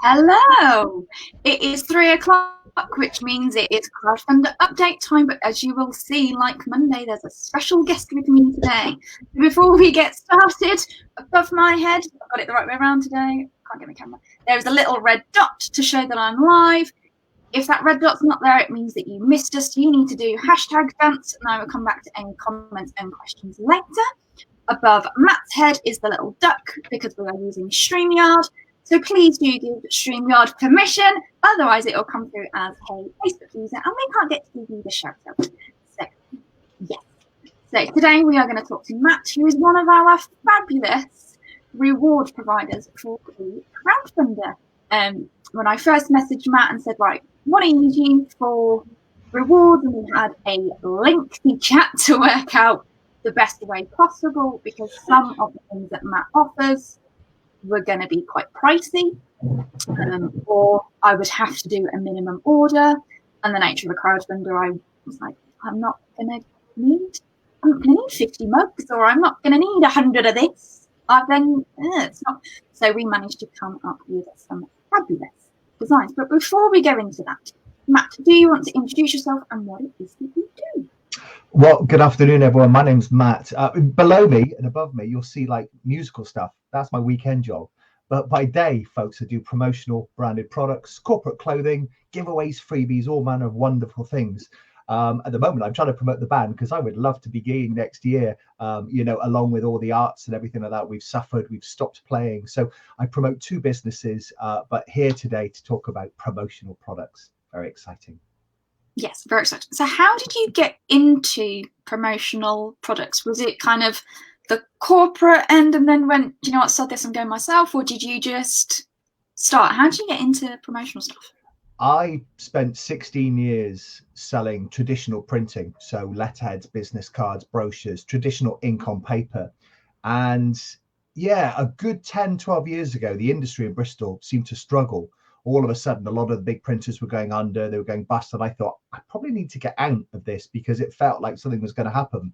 Hello! It is 3 o'clock, which means it is Crowdfunder update time. But as you will see, like Monday, there's a special guest with me today. Before we get started, above my head, I've got it the right way around today. Can't get my camera. There's a little red dot to show that I'm live. If that red dot's not there, it means that you missed us. You need to do hashtag dance, and I will come back to any comments and questions later. Above Matt's head is the little duck because we are using StreamYard. So please do give StreamYard permission, otherwise it will come through as a Facebook user and we can't get to give you the shout out. So, yes. So today we are going to talk to Matt, who is one of our fabulous reward providers for the Crowdfunder. When I first messaged Matt and said, right, what are you using for rewards? And we had a lengthy chat to work out the best way possible because some of the things that Matt offers were going to be quite pricey, or I would have to do a minimum order. And the nature of a crowdfunder, I was like, I'm not going to need 50 mugs, or I'm not going to need 100 of this. It's not. So we managed to come up with some fabulous designs. But before we go into that, Matt, do you want to introduce yourself and what it is that you do? Well, good afternoon, everyone. My name's Matt. Below me and above me, you'll see like musical stuff. That's my weekend job. But by day, folks, I do promotional branded products, corporate clothing, giveaways, freebies, all manner of wonderful things. At the moment, I'm trying to promote the band because I would love to be gigging next year, along with all the arts and everything like that. We've stopped playing. So I promote 2 businesses, but here today to talk about promotional products. Very exciting. Yes, very exciting. So how did you get into promotional products? Was it kind of the corporate end and then went, do you know what, sod this, I'm going myself? Or did you just start? How did you get into promotional stuff? I spent 16 years selling traditional printing. So letterheads, business cards, brochures, traditional ink on paper. And yeah, a good 10, 12 years ago, the industry in Bristol seemed to struggle. All of a sudden, a lot of the big printers were going under, they were going bust. And I thought, I probably need to get out of this because it felt like something was going to happen.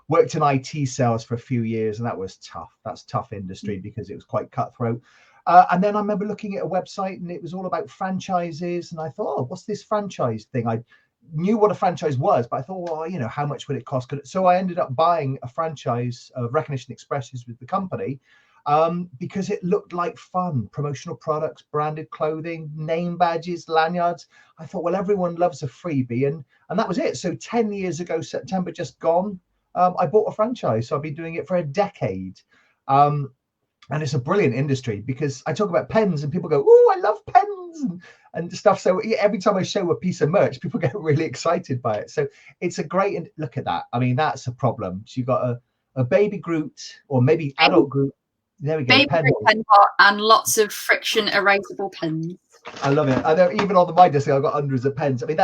Worked in IT sales for a few years, and that was tough. That's tough industry because it was quite cutthroat. And then I remember looking at a website and it was all about franchises. And I thought, oh, what's this franchise thing? I knew what a franchise was, but I thought, well, how much would it cost? So I ended up buying a franchise of Recognition Expresses with the company. Because it looked like fun, promotional products, branded clothing, name badges, lanyards. I thought, well, everyone loves a freebie. And that was it. So 10 years ago, September just gone, I bought a franchise. So I've been doing it for a decade. And it's a brilliant industry because I talk about pens and people go, oh, I love pens and stuff. So every time I show a piece of merch, people get really excited by it. So it's a great, look at that. I mean, that's a problem. So you've got a baby Groot or maybe adult Groot. There we go. Baby pen pot and lots of friction erasable pens. I love it. I know even on my desk, I've got hundreds of pens. I mean,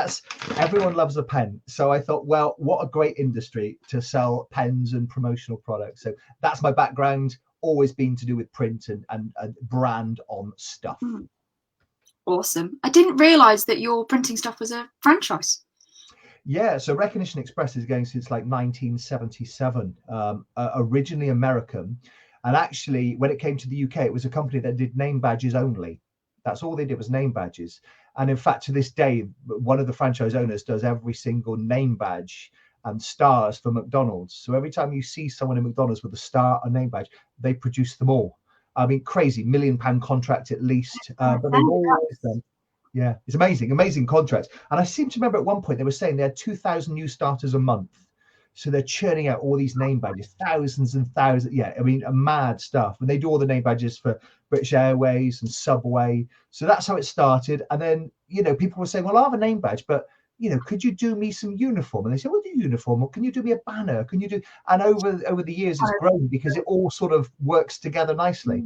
everyone loves a pen. So I thought, well, what a great industry to sell pens and promotional products. So that's my background, always been to do with print and brand on stuff. Awesome. I didn't realize that your printing stuff was a franchise. Yeah, so Recognition Express is going since like 1977, originally American. And actually, when it came to the UK, it was a company that did name badges only. That's all they did was name badges. And in fact, to this day, one of the franchise owners does every single name badge and stars for McDonald's. So every time you see someone in McDonald's with a star or name badge, they produce them all. I mean, crazy, £1 million contract at least. But they've always done. Yeah, it's amazing contracts. And I seem to remember at one point they were saying they had 2,000 new starters a month. So they're churning out all these name badges, thousands and thousands. Yeah, I mean, mad stuff. And they do all the name badges for British Airways and Subway. So that's how it started. And then, people were saying, well, I have a name badge, but, could you do me some uniform? And they said, well, do uniform. Or can you do me a banner? Can you do? And over the years, it's grown because it all sort of works together nicely.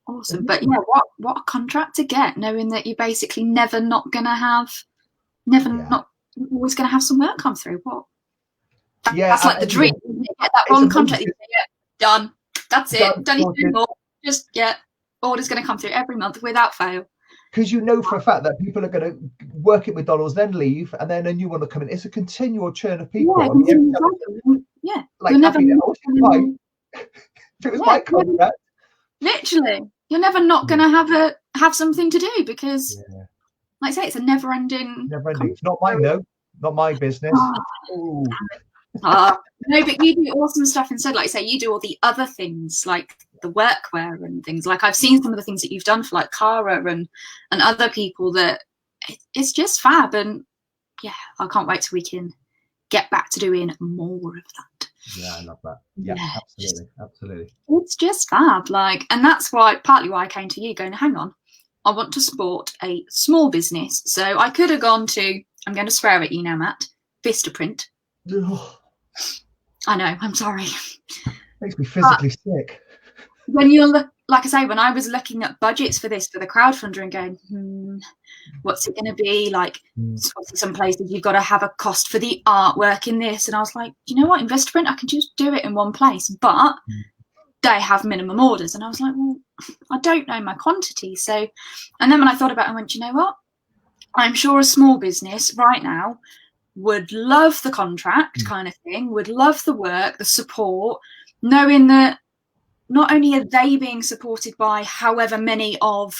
Awesome. But yeah, what a contract to get, knowing that you're basically never not going to have, always going to have some work come through. That's like the dream. You get that one contract, you say, done. That's it. Don't need to do more. Just orders going to come through every month without fail. Because for a fact that people are going to work at McDonald's, then leave, and then a new one will come in. It's a continual churn of people. Yeah, like if it was my contract. Literally. you're never not going to have something to do, because Yeah. like I say, it's a never-ending. Never ending. It's not mine though. Not my business. Ooh. No, but you do awesome stuff instead. Like I say, you do all the other things, like the workwear and things. Like I've seen some of the things that you've done for like Cara and other people, that it's just fab. And yeah, I can't wait till we can get back to doing more of that. Yeah, I love that. Yeah, absolutely. It's just fab. Like, and that's partly why I came to you going, hang on, I want to support a small business. So I could have gone to, I'm going to swear at you now, Matt, Vistaprint. I know, I'm sorry. Makes me physically sick. When you're like I say, when I was looking at budgets for this, for the crowdfunder, and going, what's it going to be like? Some places you've got to have a cost for the artwork in this, and I was like, you know what, Vistaprint, I can just do it in one place, but they have minimum orders, and I was like, well, I don't know my quantity. So, and then when I thought about it, I went, you know what, I'm sure a small business right now would love the contract kind of thing, would love the work, the support, knowing that not only are they being supported by however many of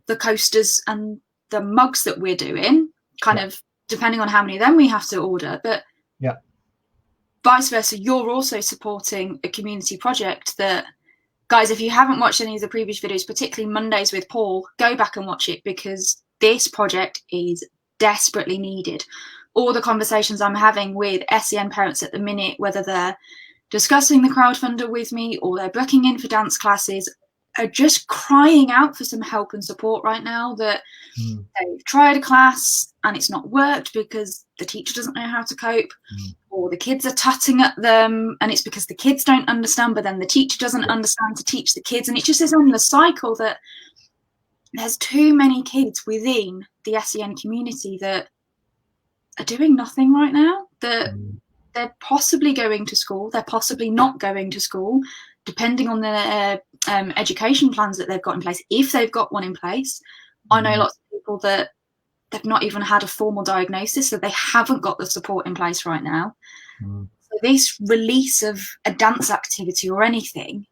the coasters and the mugs that we're doing, kind of depending on how many of them we have to order, but vice versa, you're also supporting a community project that, guys, if you haven't watched any of the previous videos, particularly Mondays with Paul, go back and watch it, because this project is desperately needed. All the conversations I'm having with SEN parents at the minute, whether they're discussing the crowdfunder with me or they're booking in for dance classes, are just crying out for some help and support right now, that they've tried a class and it's not worked because the teacher doesn't know how to cope, or the kids are tutting at them and it's because the kids don't understand, but then the teacher doesn't understand to teach the kids, and it's just this endless cycle that there's too many kids within the SEN community that are doing nothing right now, that they're possibly going to school, they're possibly not going to school, depending on their education plans that they've got in place, if they've got one in place. I know lots of people that they've not even had a formal diagnosis, so they haven't got the support in place right now. So this release of a dance activity or anything,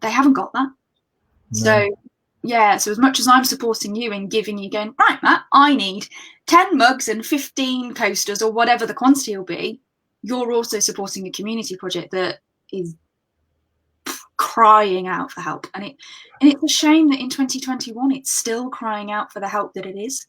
they haven't got that. So yeah, so as much as I'm supporting you and giving you, going, right, Matt, I need 10 mugs and 15 coasters or whatever the quantity will be, you're also supporting a community project that is crying out for help. And it's a shame that in 2021 it's still crying out for the help that it is.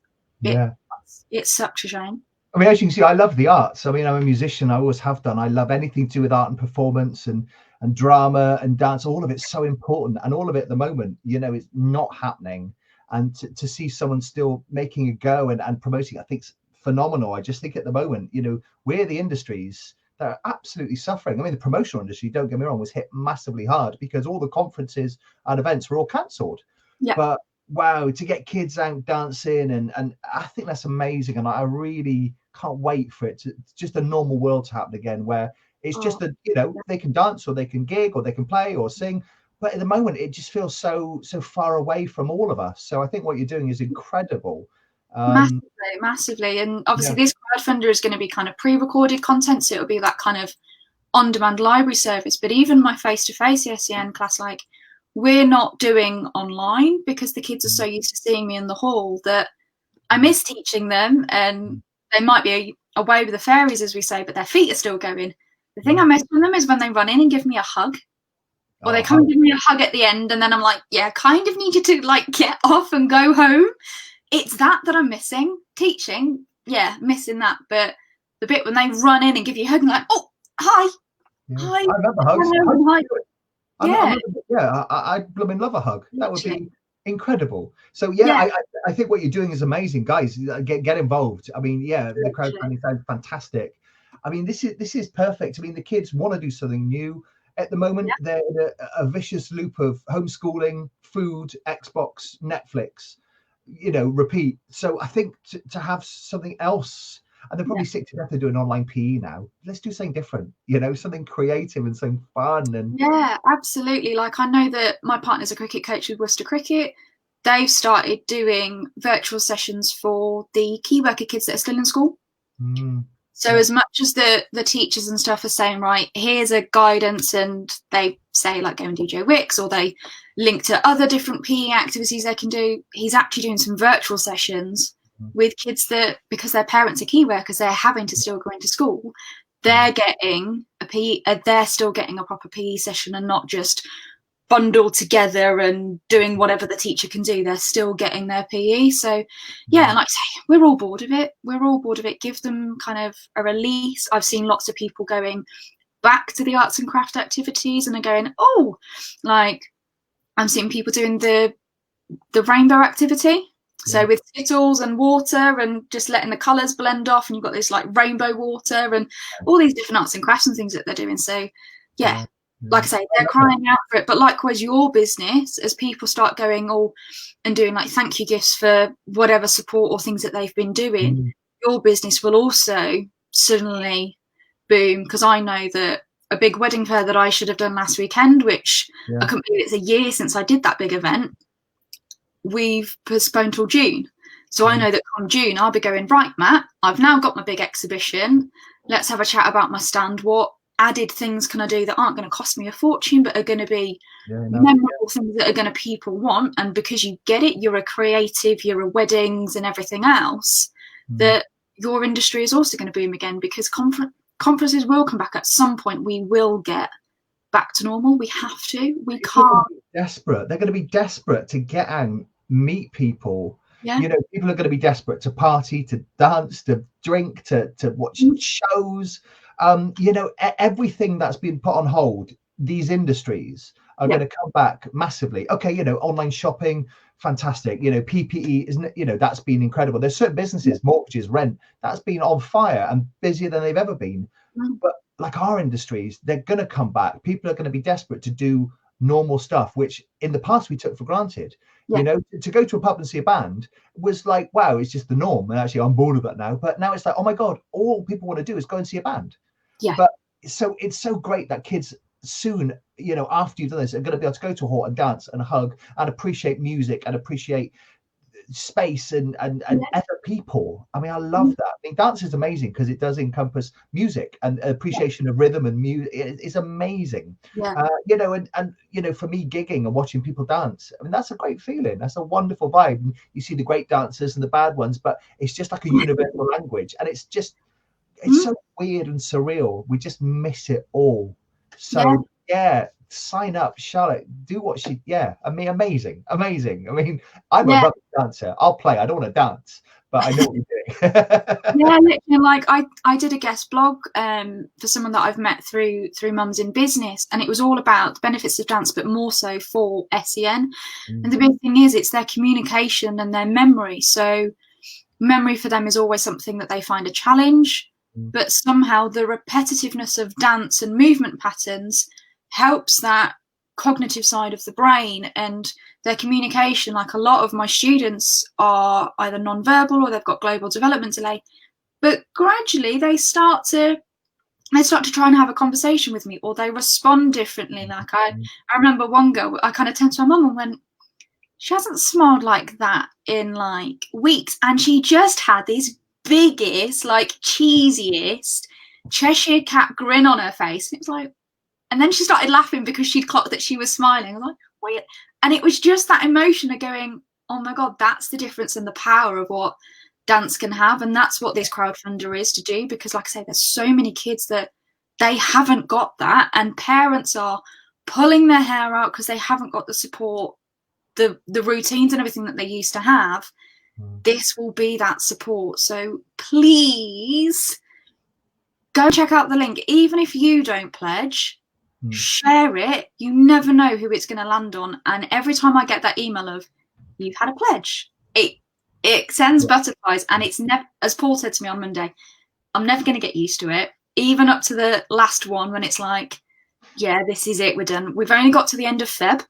It's such a shame. I mean, as you can see, I love the arts. I mean, I'm a musician. I always have done. I love anything to do with art and performance and drama and dance. All of it's so important, and all of it at the moment, you know, it's not happening. And to see someone still making a go and promoting, I think it's phenomenal. I just think at the moment, you know, we're the industries that are absolutely suffering. I mean, the promotional industry, don't get me wrong, was hit massively hard because all the conferences and events were all cancelled. But wow, to get kids out dancing, and I think that's amazing. And I really can't wait for it to just a normal world to happen again, where it's just that, you know, they can dance or they can gig or they can play or sing. But at the moment, it just feels so far away from all of us. So I think what you're doing is incredible. Massively. And obviously this crowdfunder is going to be kind of pre-recorded content, so it'll be that kind of on-demand library service. But even my face-to-face SEN class, like, we're not doing online because the kids are so used to seeing me in the hall that I miss teaching them, and they might be away with the fairies, as we say, but their feet are still going. The thing I miss from them is when they run in and give me a hug, or they come and give me a hug at the end, and then I'm like, yeah, kind of need you to like get off and go home. It's that I'm missing. Teaching, yeah, missing that. But the bit when they run in and give you a hug and like, oh, hi. Hi. I love the hugs. Hi. I blooming love a hug. That would be incredible. So I think what you're doing is amazing, guys. Get involved. I mean, the crowdfunding sounds fantastic. I mean, this is perfect. I mean, the kids want to do something new. At the moment, they're in a vicious loop of homeschooling, food, Xbox, Netflix, you know, repeat. So I think to have something else, and they're probably sick to death of doing online PE now. Let's do something different, you know, something creative and something fun. And yeah, absolutely. Like, I know that my partner's a cricket coach with Worcester Cricket. They've started doing virtual sessions for the key worker kids that are still in school. So as much as the teachers and stuff are saying, right, here's a guidance, and they say like go and do Joe Wicks, or they link to other different PE activities they can do. He's actually doing some virtual sessions with kids that, because their parents are key workers, they're having to still go into school. They're getting a PE, they're still getting a proper PE session and not just bundled together and doing whatever the teacher can do. They're still getting their PE. So yeah, like I say, we're all bored of it. Give them kind of a release. I've seen lots of people going back to the arts and craft activities and are going, oh, like I'm seeing people doing the rainbow activity. So with skittles and water and just letting the colours blend off, and you've got this like rainbow water and all these different arts and crafts and things that they're doing. So yeah, like I say, they're crying out for it. But likewise, your business, as people start going and doing like thank you gifts for whatever support or things that they've been doing, your business will also suddenly boom. Because I know that a big wedding fair that I should have done last weekend, which I couldn't believe it's a year since I did that big event, we've postponed till June. So I know that come June I'll be going, right, Matt, I've now got my big exhibition, let's have a chat about my stand. What added things can I do that aren't going to cost me a fortune but are going to be memorable things that are going to people want? And because you get it, you're a creative, you're a weddings and everything else, that your industry is also going to boom again, because conferences will come back at some point. We will get back to normal. We have to. We can't. Desperate. They're going to be desperate to get out, meet people. Yeah. You know, people are going to be desperate to party, to dance, to drink, to watch shows. You know, everything that's been put on hold, these industries are going to come back massively. Okay, you know, online shopping, fantastic. You know, PPE, isn't it? You know, that's been incredible. There's certain businesses, mortgages, rent, that's been on fire and busier than they've ever been. But like our industries, they're going to come back. People are going to be desperate to do normal stuff, which in the past we took for granted. You know, to go to a pub and see a band was like, wow, it's just the norm. And actually, I'm bored of that now. But now it's like, oh my God, all people want to do is go and see a band. But so it's so great that kids soon, you know, after you've done this, are going to be able to go to a hall and dance and hug and appreciate music and appreciate space and other people. I mean, I love that. I mean, dance is amazing because it does encompass music and appreciation of rhythm and music. It's amazing. You know, and you know, for me, gigging and watching people dance, I mean, that's a great feeling. That's a wonderful vibe. And you see the great dancers and the bad ones, but it's just like a universal language, and it's just so weird and surreal. We just miss it all. So sign up, Charlotte. Do what she. I mean, amazing. I mean, I'm a rubbish dancer. I'll play. I don't want to dance, but I know what you're doing. Literally, like I did a guest blog for someone that I've met through Mums in Business, and it was all about the benefits of dance, but more so for SEN. And the big thing is, it's their communication and their memory. So memory for them is always something that they find a challenge, but somehow the repetitiveness of dance and movement patterns helps that cognitive side of the brain and their communication. Like a lot of my students are either non-verbal or they've got global development delay, but gradually they start to try and have a conversation with me, or they respond differently. Like I remember one girl, I kind of turned to my mum and went, she hasn't smiled like that in like weeks, and she just had these biggest, like cheesiest Cheshire cat grin on her face. And it was like, and then she started laughing because she'd clocked that she was smiling. I was like, wait. And it was just that emotion of going, oh my God, that's the difference and the power of what dance can have. And that's what this crowdfunder is to do. Because like I say, there's so many kids that they haven't got that. And parents are pulling their hair out because they haven't got the support, the routines and everything that they used to have. This will be that support. So please go check out the link. Even if you don't pledge, share it. You never know who it's going to land on. And every time I get that email of you've had a pledge, it sends butterflies. And it's never, as Paul said to me on Monday, I'm never going to get used to it. Even up to the last one when it's like, yeah, this is it, we're done. We've only got to the end of Feb.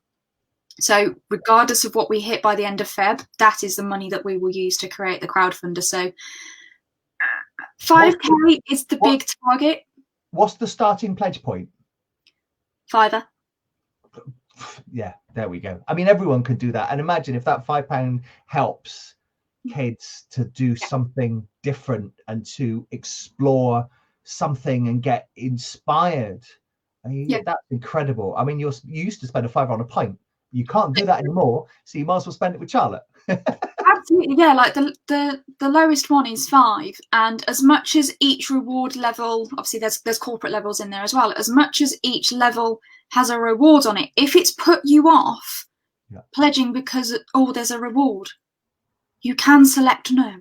So regardless of what we hit by the end of Feb, that is the money that we will use to create the crowdfunder. So 5k is the big target. What's the starting pledge point? £5. Yeah, there we go. I mean, everyone could do that. And imagine if that £5 helps kids to do something different and to explore something and get inspired. I mean, Yeah. that's incredible. I mean, you used to spend a £5 on a pint. You can't do that anymore, so you might as well spend it with Charlotte. Absolutely, yeah. Like the lowest one is 5, and as much as each reward level, obviously there's corporate levels in there as well. As much as each level has a reward on it, if it's put you off pledging because there's a reward, you can select no.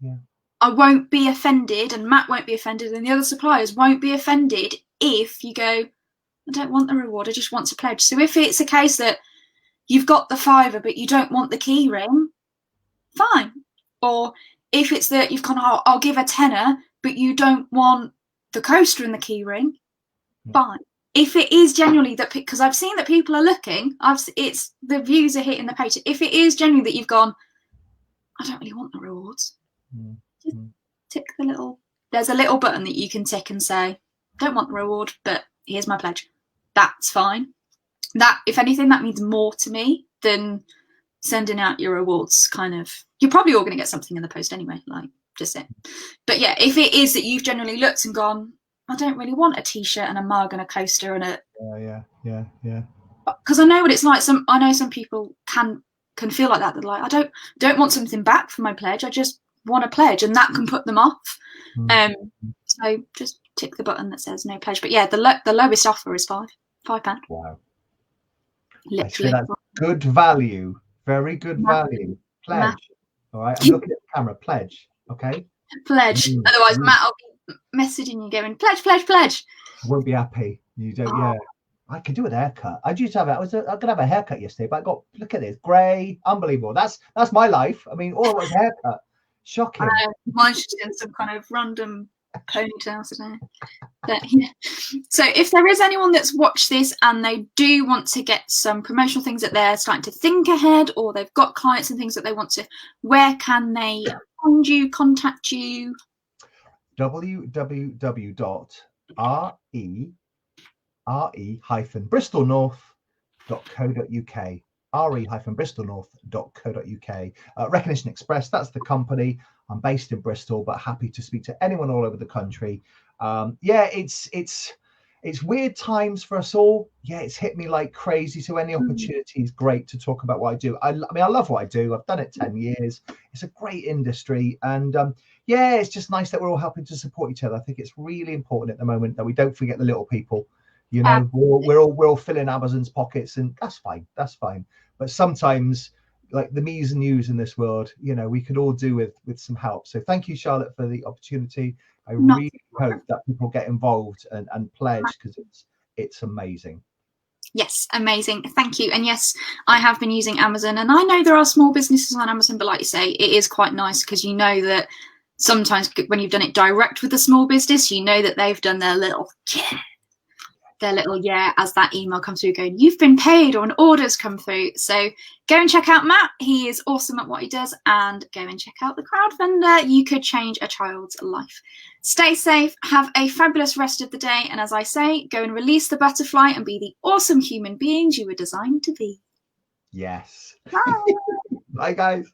Yeah. I won't be offended, and Matt won't be offended, and the other suppliers won't be offended if you go, I don't want the reward, I just want to pledge. So if it's a case that you've got the £5 but you don't want the key ring, fine. Or if it's that you've gone, I'll give a £10 but you don't want the coaster and the key ring, fine. If it is genuinely that, because I've seen that people are looking, it's the views are hitting the page. If it is genuinely that you've gone, I don't really want the rewards, just tick the little. There's a little button that you can tick and say, don't want the reward, but here's my pledge. That's fine. That, if anything, that means more to me than sending out your rewards. Kind of, you're probably all going to get something in the post anyway, like just it. But yeah, if it is that you've generally looked and gone, I don't really want a t-shirt and a mug and a coaster and a yeah. Because I know what it's like. I know some people can feel like that. They're like, I don't want something back for my pledge. I just want a pledge, and that can put them off. So just tick the button that says no pledge. But yeah, the lowest offer is £5. Wow. Literally. That's good value. Very good value. Pledge. All right. I'm looking at the camera. Pledge. Okay. Pledge. Otherwise, Matt will be messaging you going, pledge. I won't be happy. You don't. Yeah. I could do with a haircut. I used to have it. I was gonna have a haircut yesterday, but I got, look at this, grey, unbelievable. That's my life. I mean, all I want is a haircut. Shocking. Mine's just in some kind of random ponytail today. But, yeah. So if there is anyone that's watched this and they do want to get some promotional things that they're starting to think ahead, or they've got clients and things that they want to, where can they find you, contact you? www.re-bristolnorth.co.uk. re-bristolnorth.co.uk. Recognition Express, that's the company. I'm based in Bristol, but happy to speak to anyone all over the country. It's weird times for us all. Yeah, it's hit me like crazy. So any opportunity is great to talk about what I do. I mean, I love what I do. I've done it 10 years. It's a great industry. And it's just nice that we're all helping to support each other. I think it's really important at the moment that we don't forget the little people. You know, we're all filling Amazon's pockets, and that's fine. But sometimes, like the me's and you's in this world, you know, we could all do with some help. So thank you, Charlotte, for the opportunity. I really hope that people get involved and pledge, because it's amazing. Yes, amazing. Thank you. And yes, I have been using Amazon, and I know there are small businesses on Amazon, but like you say, it is quite nice because you know that sometimes when you've done it direct with a small business, you know that they've done their little as that email comes through going, you've been paid, or an order's come through. So go and check out Matt. He is awesome at what he does, and go and check out the Crowdfunder. You could change a child's life. Stay safe, have a fabulous rest of the day, and as I say, go and release the butterfly and be the awesome human beings you were designed to be. Yes. Bye. Bye, guys.